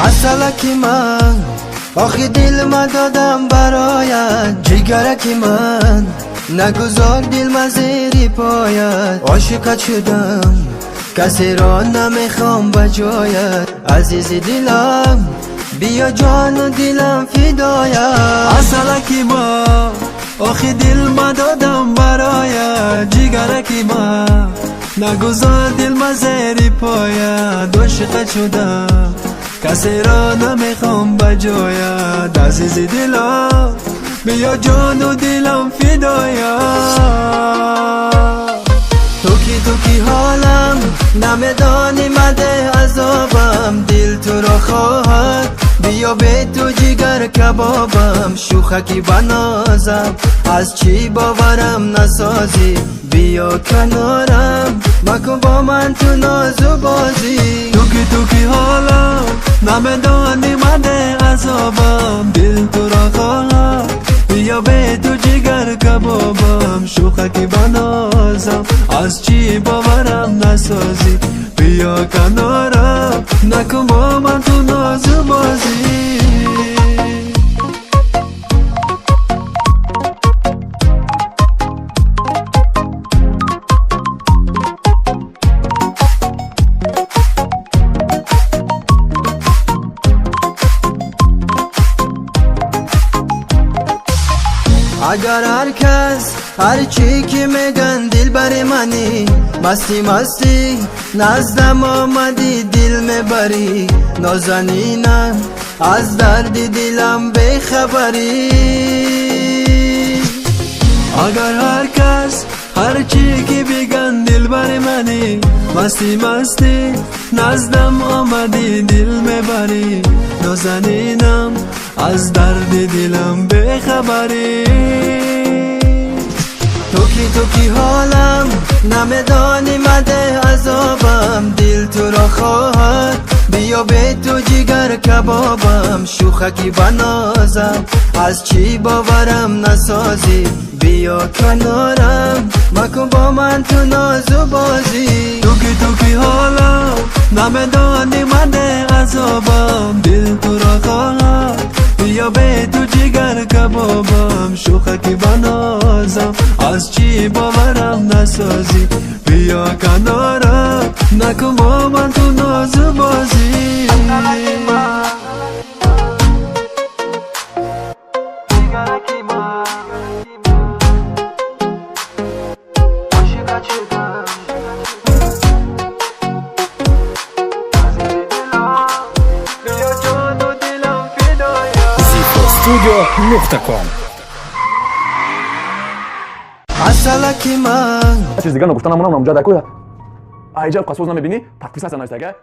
اصلکی من آخی دل من دادم برایت، جگرکی من نگذار دل من زیر پایت. عاشقت شدم کسی را نمیخوام بجایت، عزیز دلم بیا جان و دلم فدایت. اصلکی من آخی دل من دادم برایت، جگرکی من نگذار دل من زیر پایت. عاشقت شدم کسی را نمیخوام بجایت، عزیز دلم بیا جان و دلم فدایت. تو کی حالم نمیدانی مده عذابم، دل تو را خواهد بیا به تو جگر کبابم. شوخکی بنازم از چی باورم نسازی، بیا کنارم مکن با من تو ناز و بازی. تو کی حالم نمیدانی مده عذابم، دل تو را خواهد بیا به تو جگر کبابم. شوخکی بنازم از چی باورم نسازی، بیا کنارم نکن با من تو ناز و بازی. اگر هر کس هر چی که میگن دل بر منی، مستی مستی نزدم آمدی دل میبری. نازنینم از درد دلم بخبری. اگر هر کس هر چی که بگن دل بر منی، مستی مستی نزدم آمدی دل میبری. نازنینم از درد دلم بخبری. تو کی حالم نمیدانی مده عذابم، دل تو را خواهد بیا به تو جگر کبابم. شوخکی بنازم از چی باورم نسازی، بیا کنارم مکن با من تو ناز و بازی. تو کی حالم نمیدانی مده عذابم، دل تو را خواهد بیا به تو جگر کبابم. شوخکی بنازم از چی باورم نسازی، بیا کنارم نکن با من تو ناز و بازی. Studio.com اصلکی من چیز دیگه نگفتنم اونم جا دکویا. ایجا قصوز نمیبینی؟ پس هستن از دیگه.